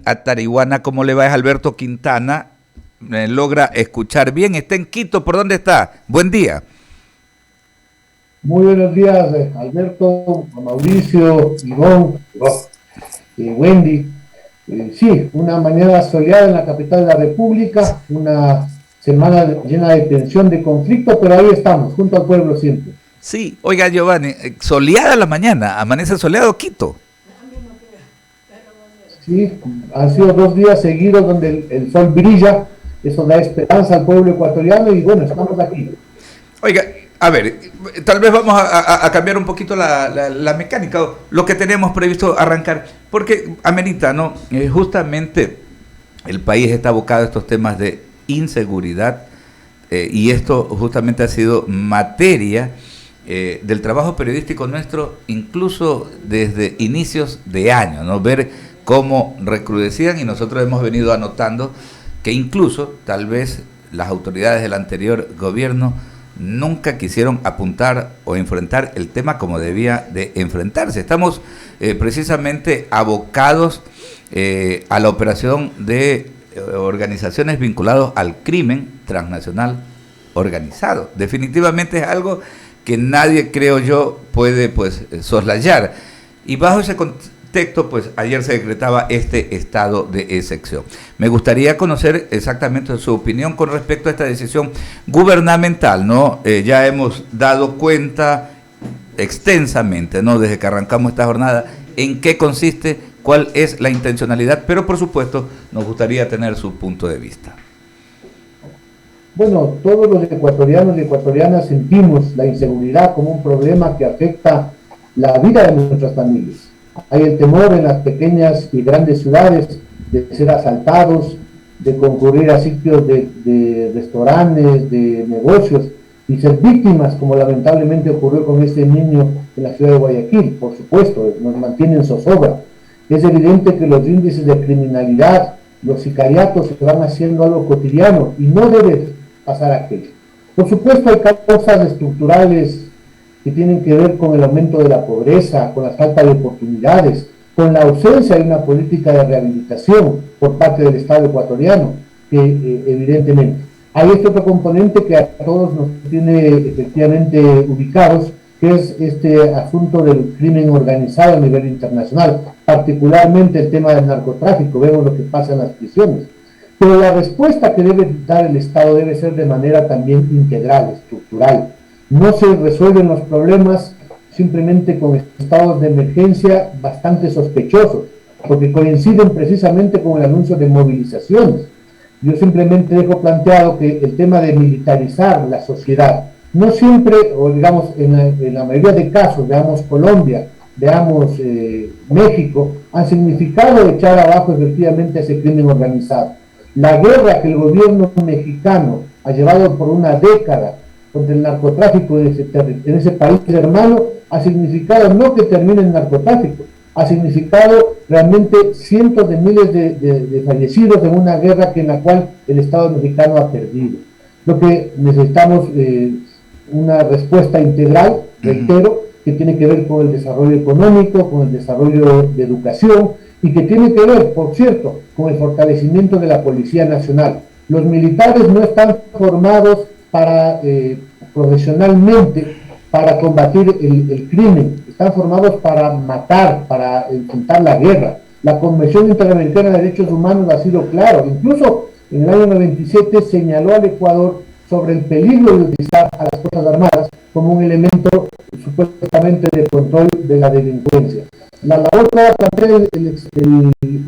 a Tarihuana. ¿Cómo le va? Es Alberto Quintana. Me logra escuchar bien. Está en Quito. ¿Por dónde está? Buen día. Muy buenos días, Alberto, Mauricio, Ivonne, Wendy. Sí, una mañana soleada en la capital de la República, una semana llena de tensión, de conflicto, pero ahí estamos, junto al pueblo siempre. Sí, oiga Giovanni, soleada la mañana, amanece soleado Quito. Sí, han sido 2 días seguidos donde el sol brilla, eso da esperanza al pueblo ecuatoriano y bueno, estamos aquí. Oiga, a ver, tal vez vamos a cambiar un poquito la mecánica, o lo que tenemos previsto arrancar, porque amerita, ¿no? Justamente el país está abocado a estos temas de inseguridad, y esto justamente ha sido materia del trabajo periodístico nuestro, incluso desde inicios de año, ¿no? Ver cómo recrudecían, y nosotros hemos venido anotando que incluso tal vez las autoridades del anterior gobierno nunca quisieron apuntar o enfrentar el tema como debía de enfrentarse. Estamos precisamente abocados a la operación de organizaciones vinculadas al crimen transnacional organizado. Definitivamente es algo que nadie, creo yo, puede pues soslayar. Y bajo ese contexto, pues ayer se decretaba este estado de excepción. Me gustaría conocer exactamente su opinión con respecto a esta decisión gubernamental, ¿no? Ya hemos dado cuenta extensamente, ¿no? Desde que arrancamos esta jornada, en qué consiste, cuál es la intencionalidad, pero por supuesto nos gustaría tener su punto de vista. Bueno, todos los ecuatorianos y ecuatorianas sentimos la inseguridad como un problema que afecta la vida de nuestras familias. Hay el temor en las pequeñas y grandes ciudades de ser asaltados, de concurrir a sitios de restaurantes, de negocios y ser víctimas, como lamentablemente ocurrió con este niño en la ciudad de Guayaquil. Por supuesto, nos mantiene en zozobra. Es evidente que los índices de criminalidad, los sicariatos se van haciendo algo cotidiano y no debe pasar aquello. Por supuesto, hay causas estructurales que tienen que ver con el aumento de la pobreza, con la falta de oportunidades, con la ausencia de una política de rehabilitación por parte del Estado ecuatoriano, que evidentemente. Hay este otro componente que a todos nos tiene efectivamente ubicados, que es este asunto del crimen organizado a nivel internacional, particularmente el tema del narcotráfico. Vemos lo que pasa en las prisiones. Pero la respuesta que debe dar el Estado debe ser de manera también integral, estructural. No se resuelven los problemas simplemente con estados de emergencia bastante sospechosos, porque coinciden precisamente con el anuncio de movilizaciones. Yo simplemente dejo planteado que el tema de militarizar la sociedad, no siempre, o digamos en la mayoría de casos, veamos Colombia, veamos México, han significado echar abajo efectivamente ese crimen organizado. La guerra que el gobierno mexicano ha llevado por una década contra el narcotráfico en ese país hermano ha significado no que termine el narcotráfico, ha significado realmente cientos de miles de fallecidos en una guerra en la cual el Estado mexicano ha perdido. Lo que necesitamos una respuesta integral, reitero, que tiene que ver con el desarrollo económico, con el desarrollo de educación y que tiene que ver, por cierto, con el fortalecimiento de la Policía Nacional. Los militares no están formados para profesionalmente para combatir el crimen, están formados para matar, para enfrentar la guerra. La Convención Interamericana de Derechos Humanos ha sido claro, incluso en el año 97 señaló al Ecuador sobre el peligro de utilizar a las Fuerzas Armadas como un elemento supuestamente de control de la delincuencia. La labor que va a plantear el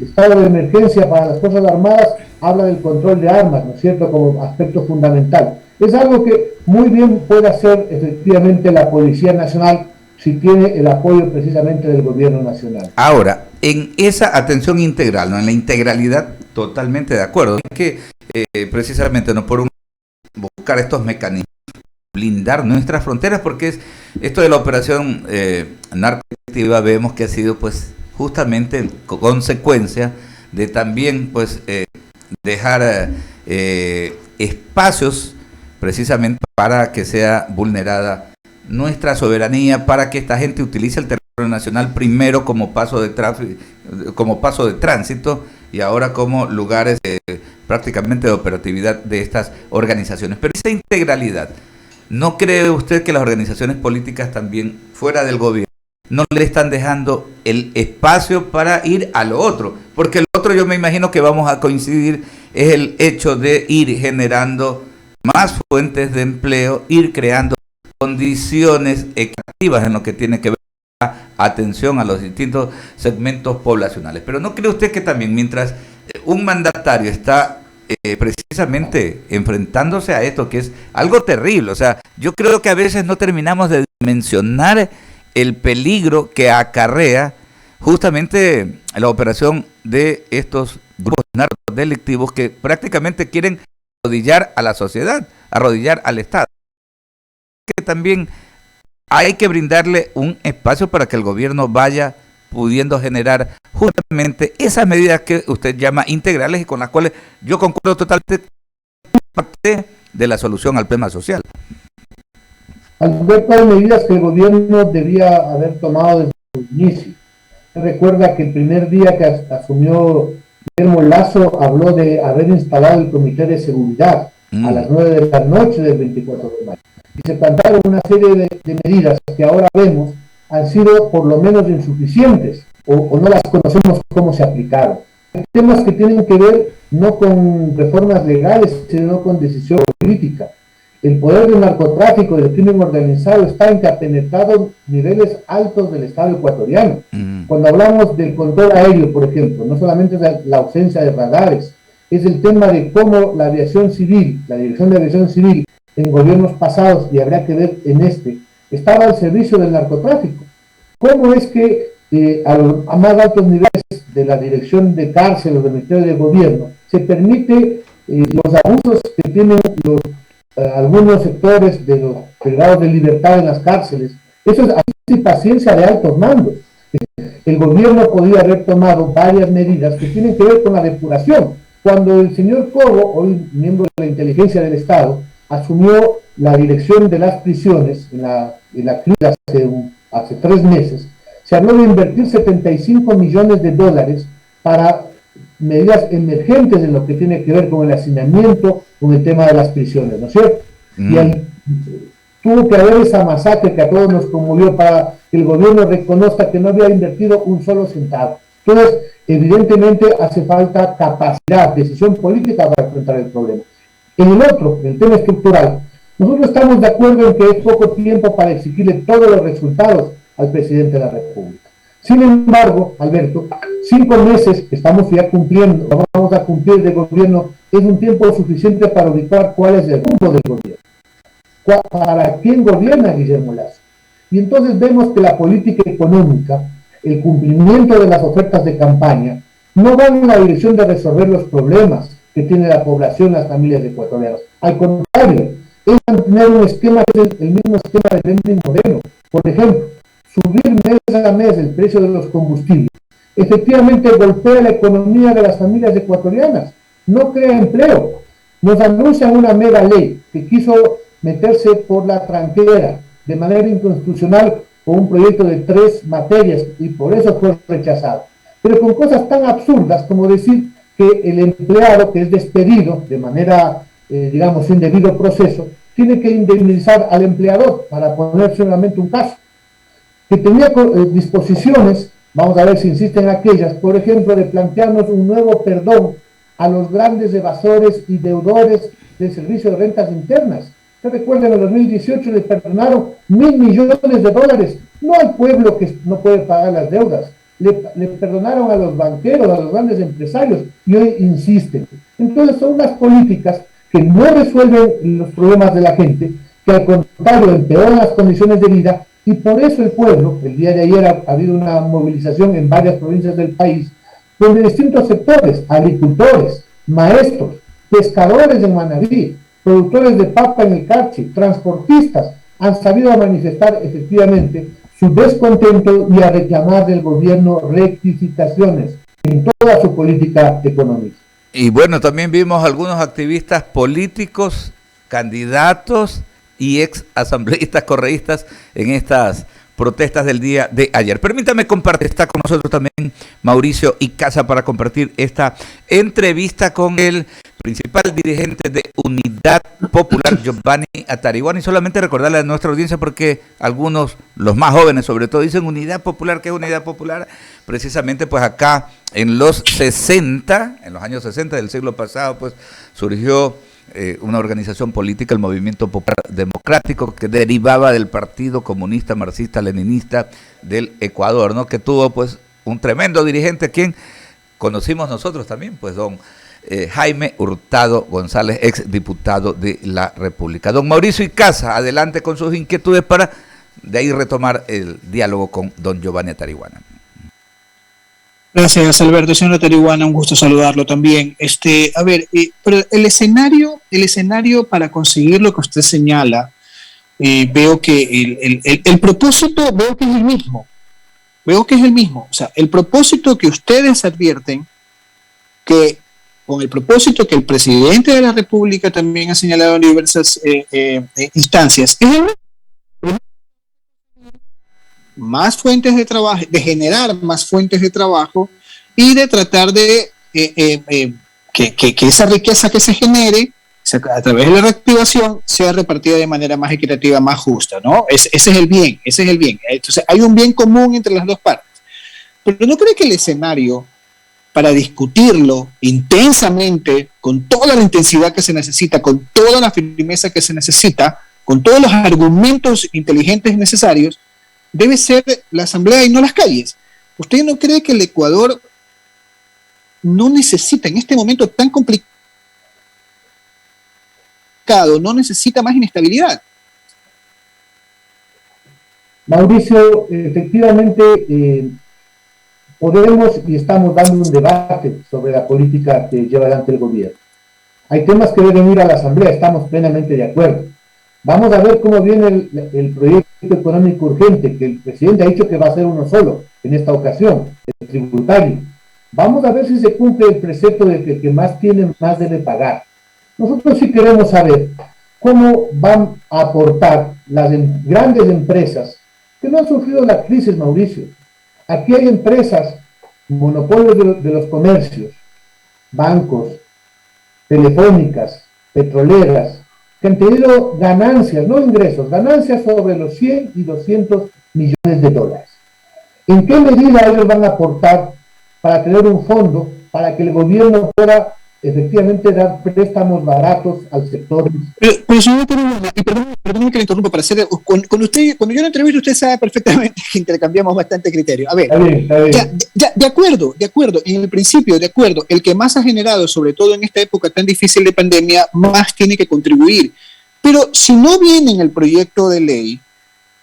estado de emergencia para las Fuerzas Armadas habla del control de armas, ¿no es cierto?, como aspecto fundamental. Es algo que muy bien puede hacer efectivamente la Policía Nacional si tiene el apoyo precisamente del gobierno nacional. Ahora, en esa atención integral, ¿no? En la integralidad, totalmente de acuerdo. Es que precisamente no por buscar estos mecanismos, blindar nuestras fronteras, porque es esto de la operación narcoactiva, vemos que ha sido pues justamente consecuencia de también pues dejar espacios precisamente para que sea vulnerada nuestra soberanía, para que esta gente utilice el territorio nacional primero como paso de tránsito y ahora como lugares prácticamente de operatividad de estas organizaciones. Pero esa integralidad, ¿no cree usted que las organizaciones políticas también fuera del gobierno no le están dejando el espacio para ir a lo otro? Porque lo otro, yo me imagino que vamos a coincidir, es el hecho de ir generando más fuentes de empleo, ir creando condiciones equitativas en lo que tiene que ver con la atención a los distintos segmentos poblacionales. Pero ¿no cree usted que también mientras un mandatario está precisamente enfrentándose a esto, que es algo terrible? O sea, yo creo que a veces no terminamos de dimensionar el peligro que acarrea justamente la operación de estos grupos narcodelictivos que prácticamente quieren arrodillar a la sociedad, arrodillar al Estado. Que también hay que brindarle un espacio para que el gobierno vaya pudiendo generar justamente esas medidas que usted llama integrales y con las cuales yo concuerdo totalmente parte de la solución al problema social. Alberto, hay medidas que el gobierno debía haber tomado desde su inicio. Recuerda que el primer día que asumió Guillermo Lasso habló de haber instalado el Comité de Seguridad a las 9 de la noche del 24 de mayo. Y se plantaron una serie de medidas que ahora vemos han sido por lo menos insuficientes o no las conocemos cómo se aplicaron. Hay temas que tienen que ver no con reformas legales, sino con decisión política. El poder del narcotráfico y del crimen organizado está en que ha penetrado niveles altos del Estado ecuatoriano. Cuando hablamos del control aéreo, por ejemplo, no solamente es la ausencia de radares, es el tema de cómo la aviación civil, la Dirección de Aviación Civil, en gobiernos pasados, y habría que ver en este, estaba al servicio del narcotráfico. ¿Cómo es que a más altos niveles de la Dirección de Cárceles, del Ministerio de Gobierno, se permite los abusos que tienen algunos sectores de los privados de libertad en las cárceles? Eso es paciencia de altos mandos. El gobierno podría haber tomado varias medidas que tienen que ver con la depuración. Cuando el señor Cobo, hoy miembro de la inteligencia del Estado, asumió la dirección de las prisiones en la crisis hace 3 meses, se habló de invertir 75 millones de dólares para medidas emergentes en lo que tiene que ver con el hacinamiento, con el tema de las prisiones, ¿no es cierto? Y tuvo que haber esa masacre que a todos nos conmovió para que el gobierno reconozca que no había invertido un solo centavo. Entonces, evidentemente hace falta capacidad, decisión política para enfrentar el problema. En el otro, el tema estructural, nosotros estamos de acuerdo en que es poco tiempo para exigirle todos los resultados al presidente de la República. Sin embargo, Alberto, 5 meses que estamos ya cumpliendo, vamos a cumplir de gobierno, es un tiempo suficiente para ubicar cuál es el rumbo del gobierno. ¿Para quién gobierna Guillermo Lasso? Y entonces vemos que la política económica, el cumplimiento de las ofertas de campaña, no van en la dirección de resolver los problemas que tiene la población, las familias ecuatorianas. Al contrario, es mantener un esquema que es el mismo esquema de Lenin Moreno. Por ejemplo, subir mes a mes el precio de los combustibles efectivamente golpea la economía de las familias ecuatorianas, no crea empleo. Nos anuncian una mega ley que quiso meterse por la tranquera de manera inconstitucional con un proyecto de 3 materias y por eso fue rechazado. Pero con cosas tan absurdas como decir que el empleado que es despedido de manera, digamos, sin debido proceso, tiene que indemnizar al empleador, para poner solamente un caso. Que tenía disposiciones, vamos a ver si insisten aquellas, por ejemplo, de plantearnos un nuevo perdón a los grandes evasores y deudores del Servicio de Rentas Internas. Ustedes recuerdan, en el 2018 le perdonaron $1.000 millones de dólares, no al pueblo que no puede pagar las deudas, le perdonaron a los banqueros, a los grandes empresarios, y hoy insisten. Entonces son unas políticas que no resuelven los problemas de la gente, que al contrario empeoran las condiciones de vida, y por eso el pueblo, el día de ayer ha habido una movilización en varias provincias del país, donde distintos sectores, agricultores, maestros, pescadores en Manabí, productores de papa en el Carchi, transportistas, han sabido manifestar efectivamente su descontento y a reclamar del gobierno rectificaciones en toda su política económica. Y bueno, también vimos algunos activistas políticos, candidatos y ex asambleístas correístas en estas protestas del día de ayer. Permítame compartir, está con nosotros también Mauricio Icaza para compartir esta entrevista con el principal dirigente de Unidad Popular, Giovanni Atariguana, y solamente recordarle a nuestra audiencia porque algunos, los más jóvenes sobre todo, dicen Unidad Popular. ¿Qué es Unidad Popular? Precisamente pues acá en los años 60 del siglo pasado, pues surgió una organización política, el Movimiento Popular Democrático, que derivaba del Partido Comunista Marxista-Leninista del Ecuador, ¿no? Que tuvo pues un tremendo dirigente, a quien conocimos nosotros también, pues don Jaime Hurtado González, ex diputado de la República. Don Mauricio Icaza, adelante con sus inquietudes para de ahí retomar el diálogo con don Giovanni Atariguana. Gracias, Alberto. Señor Atariguana, un gusto saludarlo también. Pero el escenario para conseguir lo que usted señala, veo que el propósito, veo que es el mismo. O sea, el propósito que ustedes advierten, que con el propósito que el presidente de la República también ha señalado en diversas instancias, es el mismo. Más fuentes de trabajo, de generar más fuentes de trabajo y de tratar de que esa riqueza que se genere a través de la reactivación sea repartida de manera más equitativa, más justa, ¿no? Ese es el bien. Entonces hay un bien común entre las dos partes. Pero ¿no cree que el escenario para discutirlo intensamente, con toda la intensidad que se necesita, con toda la firmeza que se necesita, con todos los argumentos inteligentes necesarios, debe ser la asamblea y no las calles? ¿Usted no cree que el Ecuador no necesita, en este momento tan complicado, no necesita más inestabilidad? Mauricio, efectivamente podemos y estamos dando un debate sobre la política que lleva adelante el gobierno. Hay temas que deben ir a la asamblea, estamos plenamente de acuerdo. Vamos a ver cómo viene el proyecto económico urgente, que el presidente ha dicho que va a ser uno solo en esta ocasión, el tributario. Vamos a ver si se cumple el precepto de que el que más tiene, más debe pagar. Nosotros sí queremos saber cómo van a aportar las grandes empresas que no han sufrido la crisis, Mauricio. Aquí hay empresas, monopolios de los comercios, bancos, telefónicas, petroleras, que han tenido ganancias, no ingresos, ganancias sobre los 100 y 200 millones de dólares. ¿En qué medida ellos van a aportar para tener un fondo para que el gobierno pueda efectivamente dar préstamos baratos al sector? Pero señor Atariguana, y perdón que le interrumpa, para hacer, con usted, cuando yo lo entrevisto, usted sabe perfectamente que intercambiamos bastante criterio. A ver, está bien. Ya, de acuerdo, en el principio, de acuerdo, el que más ha generado, sobre todo en esta época tan difícil de pandemia, más tiene que contribuir. Pero si no viene en el proyecto de ley,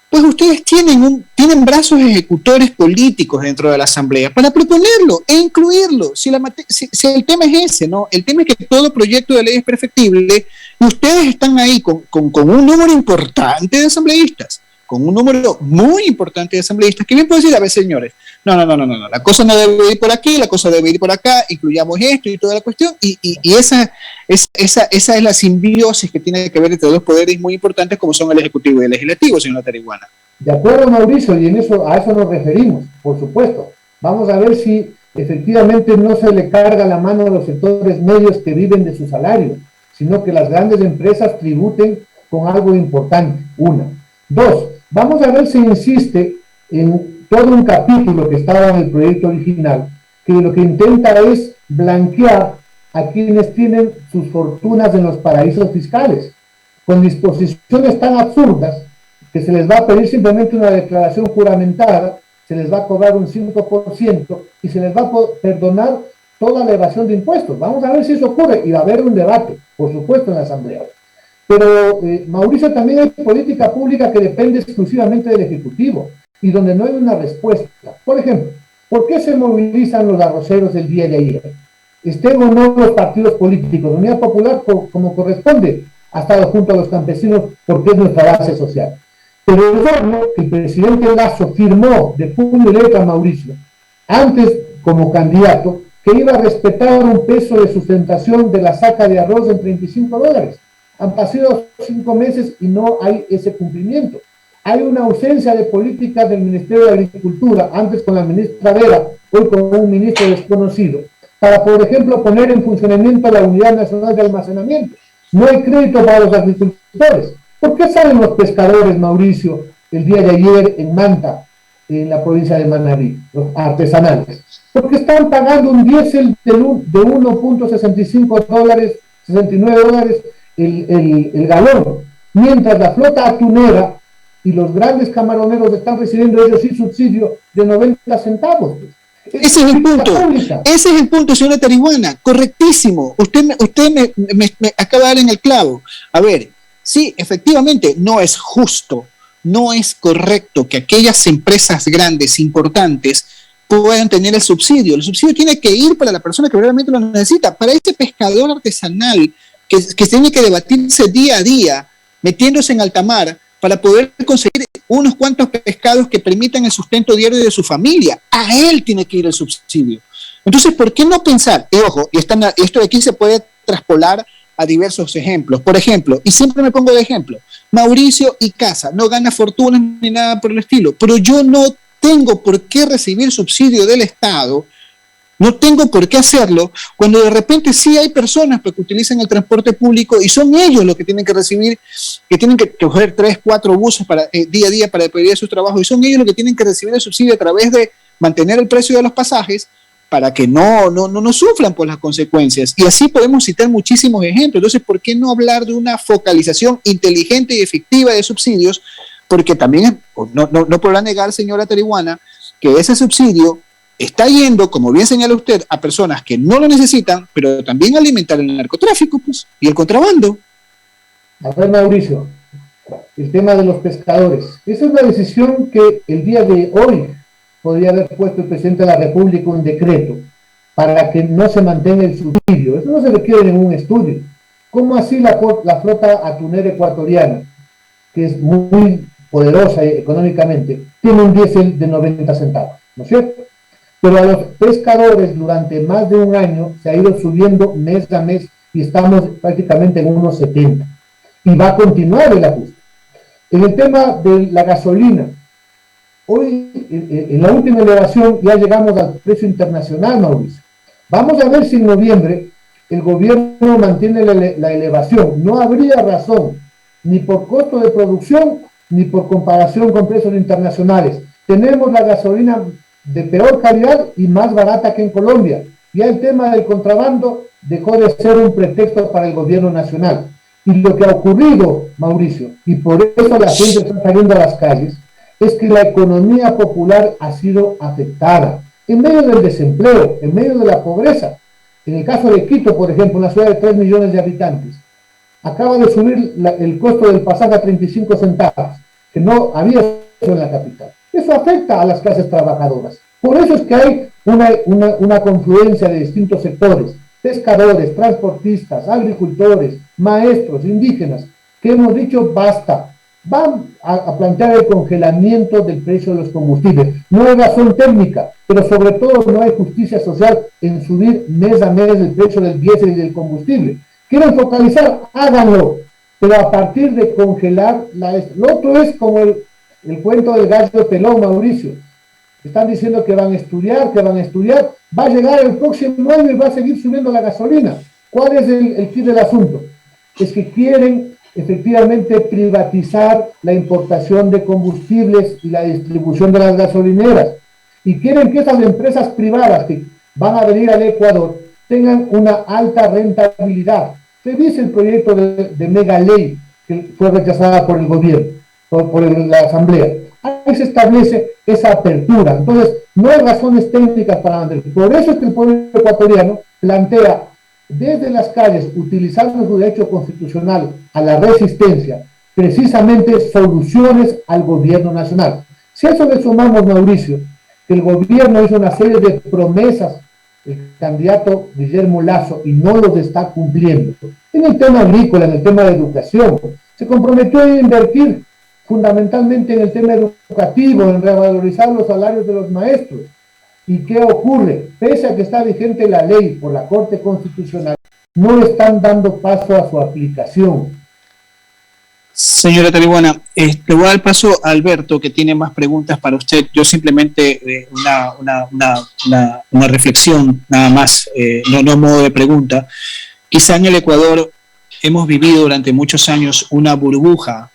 pues ustedes tienen brazos ejecutores políticos dentro de la Asamblea para proponerlo e incluirlo. Si el tema es ese, ¿no? El tema es que todo proyecto de ley es perfectible y ustedes están ahí con un número importante de asambleístas, con un número muy importante de asambleístas, que bien puede decir, a ver, señores, no, la cosa no debe ir por aquí, la cosa debe ir por acá, incluyamos esto y toda la cuestión, y esa es la simbiosis que tiene que ver entre dos poderes muy importantes como son el Ejecutivo y el Legislativo, señor Atariguana. De acuerdo, Mauricio, y a eso nos referimos, por supuesto. Vamos a ver si efectivamente no se le carga la mano a los sectores medios que viven de su salario, sino que las grandes empresas tributen con algo importante, una. Dos, vamos a ver si insiste en todo un capítulo que estaba en el proyecto original, que lo que intenta es blanquear a quienes tienen sus fortunas en los paraísos fiscales, con disposiciones tan absurdas que se les va a pedir simplemente una declaración juramentada, se les va a cobrar un 5% y se les va a perdonar toda la evasión de impuestos. Vamos a ver si eso ocurre y va a haber un debate, por supuesto, en la Asamblea. Pero, Mauricio, también hay política pública que depende exclusivamente del Ejecutivo y donde no hay una respuesta. Por ejemplo, ¿por qué se movilizan los arroceros el día de ayer? Estén o no los partidos políticos. Unidad Popular, como corresponde, ha estado junto a los campesinos porque es nuestra base social. Pero el gobierno que el presidente Lasso firmó de puño y letra, Mauricio, antes como candidato, que iba a respetar un peso de sustentación de la saca de arroz en $35. Han pasado 5 meses y no hay ese cumplimiento. hay una ausencia de políticas del Ministerio de Agricultura, antes con la ministra Vera, hoy con un ministro desconocido, para, por ejemplo, poner en funcionamiento la Unidad Nacional de Almacenamiento. No hay crédito para los agricultores. ¿Por qué salen los pescadores, Mauricio, el día de ayer en Manta, en la provincia de Manabí, los artesanales? Porque están pagando un diésel de 1.65 dólares, 69 dólares el galón, mientras la flota atunera y los grandes camaroneros están recibiendo ellos sí subsidio de 90 centavos. Ese es el punto. Ese es el punto, señora Tarihuana. Correctísimo. Usted me acaba de dar en el clavo. A ver, sí, efectivamente, no es justo, no es correcto que aquellas empresas grandes, importantes, puedan tener el subsidio. El subsidio tiene que ir para la persona que realmente lo necesita. Para ese pescador artesanal que tiene que debatirse día a día, metiéndose en alta mar, para poder conseguir unos cuantos pescados que permitan el sustento diario de su familia. A él tiene que ir el subsidio. Entonces, ¿por qué no pensar? Ojo, y esto de aquí se puede traspolar a diversos ejemplos. Por ejemplo, y siempre me pongo de ejemplo, Mauricio Icaza no gana fortunas ni nada por el estilo, pero yo no tengo por qué recibir subsidio del Estado. No tengo por qué hacerlo cuando de repente sí hay personas que utilizan el transporte público y son ellos los que tienen que recibir, que tienen que coger 3, 4 buses para, día a día para ir a sus trabajos, y son ellos los que tienen que recibir el subsidio a través de mantener el precio de los pasajes para que no sufran por las consecuencias. Y así podemos citar muchísimos ejemplos. Entonces, ¿por qué no hablar de una focalización inteligente y efectiva de subsidios? Porque también no podrá negar, señora Tarihuana, que ese subsidio está yendo, como bien señala usted, a personas que no lo necesitan, pero también alimentar el narcotráfico, pues, y el contrabando. A ver, Mauricio, el tema de los pescadores. Esa es una decisión que el día de hoy podría haber puesto el presidente de la República un decreto para que no se mantenga el subsidio. Eso no se requiere ningún estudio. ¿Cómo así la flota atunera ecuatoriana, que es muy poderosa económicamente, tiene un diésel de 90 centavos? ¿No es cierto? Pero a los pescadores durante más de un año se ha ido subiendo mes a mes y estamos prácticamente en unos 70. Y va a continuar el ajuste. En el tema de la gasolina, hoy en la última elevación ya llegamos al precio internacional, Mauricio. Vamos a ver si en noviembre el gobierno mantiene la elevación. No habría razón, ni por costo de producción, ni por comparación con precios internacionales. Tenemos la gasolina de peor calidad y más barata que en Colombia. Ya el tema del contrabando dejó de ser un pretexto para el gobierno nacional. Y lo que ha ocurrido, Mauricio, y por eso la gente está saliendo a las calles, es que la economía popular ha sido afectada en medio del desempleo, en medio de la pobreza. En el caso de Quito, por ejemplo, una ciudad de 3 millones de habitantes, acaba de subir el costo del pasaje a 35 centavos, que no había eso en la capital. Eso afecta a las clases trabajadoras. Por eso es que hay una confluencia de distintos sectores, pescadores, transportistas, agricultores, maestros, indígenas, que hemos dicho basta. Van a plantear el congelamiento del precio de los combustibles. No hay razón técnica, pero sobre todo no hay justicia social en subir mes a mes el precio del diésel y del combustible. ¿Quieren focalizar? Háganlo, pero a partir de congelar lo otro es como el cuento del gallo pelón, Mauricio. Están diciendo que van a estudiar, va a llegar el próximo año y va a seguir subiendo la gasolina. ¿Cuál es el kit del asunto? Es que quieren efectivamente privatizar la importación de combustibles y la distribución de las gasolineras. Y quieren que esas empresas privadas que van a venir al Ecuador tengan una alta rentabilidad. Se dice el proyecto de mega ley que fue rechazada por el gobierno, por la Asamblea. Ahí se establece esa apertura. Entonces, no hay razones técnicas para mantener. Por eso es que el pueblo ecuatoriano plantea desde las calles, utilizando su derecho constitucional a la resistencia, precisamente soluciones al gobierno nacional. Si a eso le sumamos, Mauricio, que el gobierno hizo una serie de promesas, el candidato Guillermo Lasso, y no los está cumpliendo. En el tema agrícola, en el tema de educación, se comprometió a invertir fundamentalmente en el tema educativo, en revalorizar los salarios de los maestros. ¿Y qué ocurre? Pese a que está vigente la ley por la Corte Constitucional, no están dando paso a su aplicación. Señora Tarihuana, le voy a dar paso a Alberto, que tiene más preguntas para usted. Yo simplemente una reflexión, nada más, no modo de pregunta. Quizá en el Ecuador hemos vivido durante muchos años una burbuja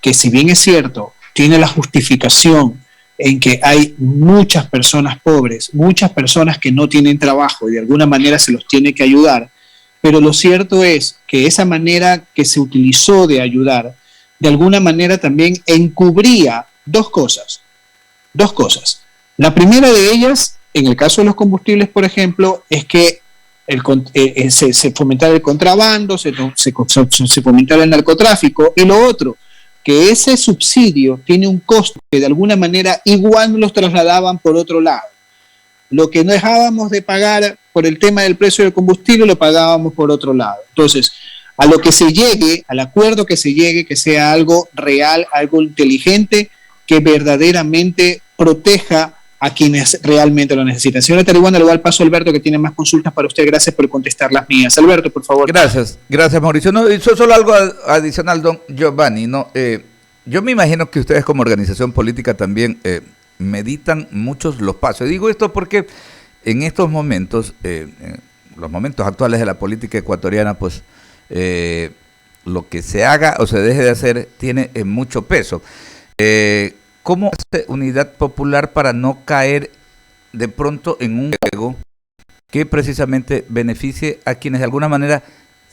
que, si bien es cierto, tiene la justificación en que hay muchas personas pobres, muchas personas que no tienen trabajo y de alguna manera se los tiene que ayudar. Pero lo cierto es que esa manera que se utilizó de ayudar, de alguna manera también encubría dos cosas. La primera de ellas, en el caso de los combustibles, por ejemplo, es que se fomentaba el contrabando, se fomentaba el narcotráfico, y lo otro, que ese subsidio tiene un costo que de alguna manera igual los trasladaban por otro lado. Lo que no dejábamos de pagar por el tema del precio del combustible lo pagábamos por otro lado. Entonces, a lo que se llegue, al acuerdo que se llegue, que sea algo real, algo inteligente, que verdaderamente proteja a quienes realmente lo necesitan. Señora Tarihuana, le voy al paso a Alberto, que tiene más consultas para usted. Gracias por contestar las mías. Alberto, por favor. Gracias Mauricio. No, solo algo adicional, don Giovanni. No, yo me imagino que ustedes como organización política también meditan muchos los pasos. Y digo esto porque en estos momentos, los momentos actuales de la política ecuatoriana, pues lo que se haga o se deje de hacer tiene mucho peso. ¿Cómo hace Unidad Popular para no caer de pronto en un juego que precisamente beneficie a quienes de alguna manera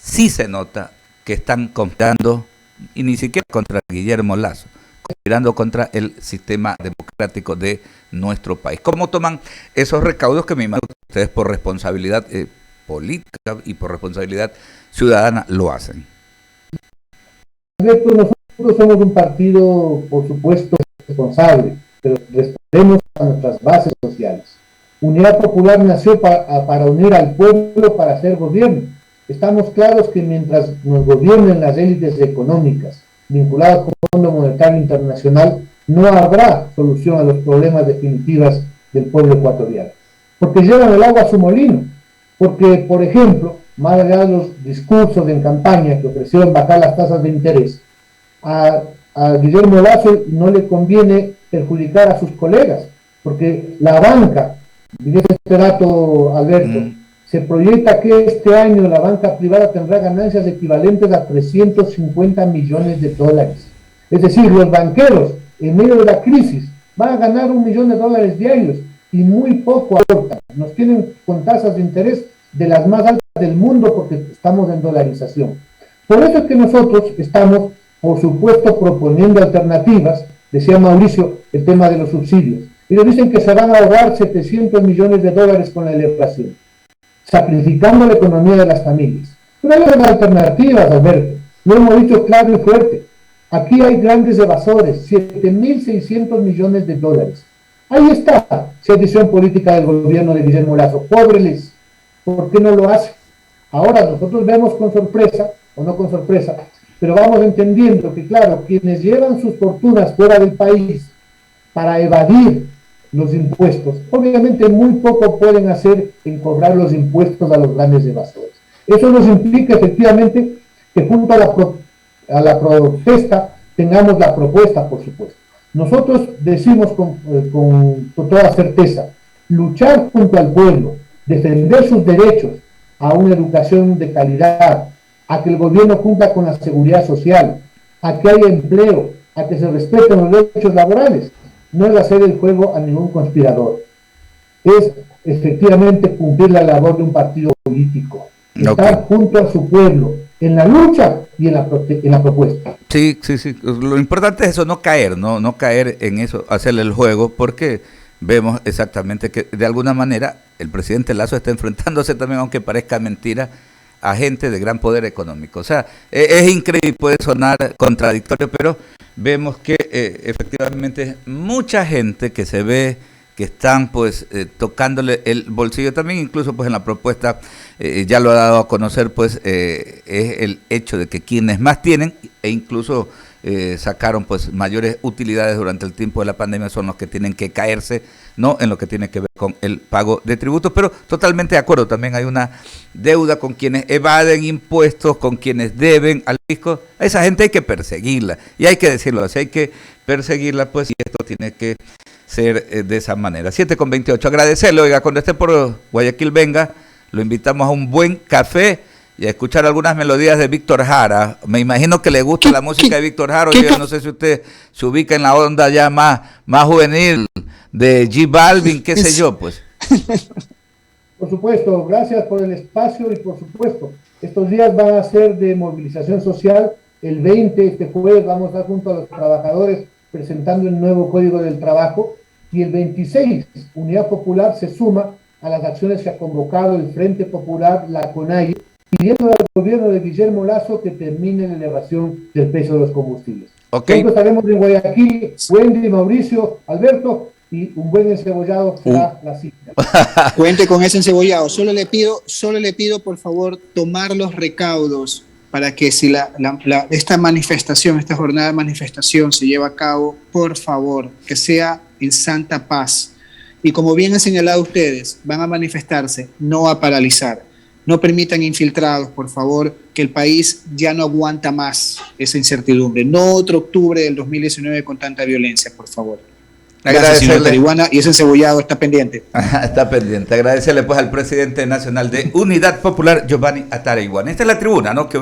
sí se nota que están conspirando, y ni siquiera contra Guillermo Lasso, conspirando contra el sistema democrático de nuestro país? ¿Cómo toman esos recaudos que me imagino que ustedes por responsabilidad política y por responsabilidad ciudadana lo hacen? Nosotros somos un partido, por supuesto, responsable, pero respondemos a nuestras bases sociales. Unidad Popular nació para unir al pueblo, para hacer gobierno. Estamos claros que mientras nos gobiernen las élites económicas vinculadas con el Fondo Monetario Internacional, no habrá solución a los problemas definitivos del pueblo ecuatoriano, porque llevan el agua a su molino. Porque, por ejemplo, más allá de los discursos en campaña que ofrecieron bajar las tasas de interés, a Guillermo Lasso no le conviene perjudicar a sus colegas, porque la banca, y este dato, Alberto, se proyecta que este año la banca privada tendrá ganancias equivalentes a 350 millones de dólares. Es decir, los banqueros, en medio de la crisis, van a ganar $1 millón diarios, y muy poco aportan. Nos tienen con tasas de interés de las más altas del mundo, porque estamos en dolarización. Por eso es que nosotros estamos, por supuesto, proponiendo alternativas. Decía Mauricio el tema de los subsidios. Y nos dicen que se van a ahorrar $700 millones con la elevación, sacrificando la economía de las familias. Pero hay otras alternativas, Alberto. Lo hemos dicho claro y fuerte. Aquí hay grandes evasores, $7.600 millones. Ahí está, decisión política del gobierno de Guillermo Lasso. Pobreles, ¿por qué no lo hace? Ahora nosotros vemos con sorpresa, o no con sorpresa, pero vamos entendiendo que, claro, quienes llevan sus fortunas fuera del país para evadir los impuestos, obviamente muy poco pueden hacer en cobrar los impuestos a los grandes evasores. Eso nos implica efectivamente que junto a la protesta tengamos la propuesta, por supuesto. Nosotros decimos con toda certeza, luchar junto al pueblo, defender sus derechos a una educación de calidad, a que el gobierno cumpla con la seguridad social, a que haya empleo, a que se respeten los derechos laborales. No es hacer el juego a ningún conspirador. Es efectivamente cumplir la labor de un partido político. Estar junto a su pueblo, en la lucha y en la propuesta. Sí. Lo importante es eso, no caer en eso, hacerle el juego, porque vemos exactamente que de alguna manera el presidente Lasso está enfrentándose también, aunque parezca mentira, a gente de gran poder económico. O sea, es increíble, puede sonar contradictorio, pero vemos que efectivamente mucha gente que se ve que están pues tocándole el bolsillo también, incluso pues en la propuesta ya lo ha dado a conocer, pues es el hecho de que quienes más tienen, e incluso sacaron pues mayores utilidades durante el tiempo de la pandemia son los que tienen que caerse, no en lo que tiene que ver con el pago de tributos, pero totalmente de acuerdo, también hay una deuda con quienes evaden impuestos, con quienes deben al fisco. A esa gente hay que perseguirla, y hay que decirlo así, hay que perseguirla, pues, y esto tiene que ser de esa manera. 7:28, agradecerle, oiga, cuando esté por Guayaquil venga, lo invitamos a un buen café y a escuchar algunas melodías de Víctor Jara. Me imagino que le gusta la música de Víctor Jara. Yo no sé si usted se ubica en la onda ya más juvenil de J Balvin, qué sé yo, pues. Por supuesto, gracias por el espacio y por supuesto, estos días van a ser de movilización social. El 20, este jueves, vamos a estar junto a los trabajadores presentando el nuevo Código del Trabajo, y el 26, Unidad Popular se suma a las acciones que ha convocado el Frente Popular, la CONAIE, pidiendo al gobierno de Guillermo Lasso que termine la elevación del precio de los combustibles. Okay. Pronto estaremos en Guayaquil, Wendy, Mauricio, Alberto, y un buen encebollado será la cita. Cuente con ese encebollado. Solo le pido, por favor, tomar los recaudos para que si esta manifestación, esta jornada de manifestación se lleva a cabo, por favor, que sea en santa paz. Y como bien han señalado ustedes, van a manifestarse, no a paralizar. No permitan infiltrados, por favor, que el país ya no aguanta más esa incertidumbre. No otro octubre del 2019 con tanta violencia, por favor. Gracias, señor Tarihuana, y ese encebollado está pendiente. Está pendiente. Agradecerle pues al presidente nacional de Unidad Popular, Giovanni Tarihuana. Esta es la tribuna, ¿no? Que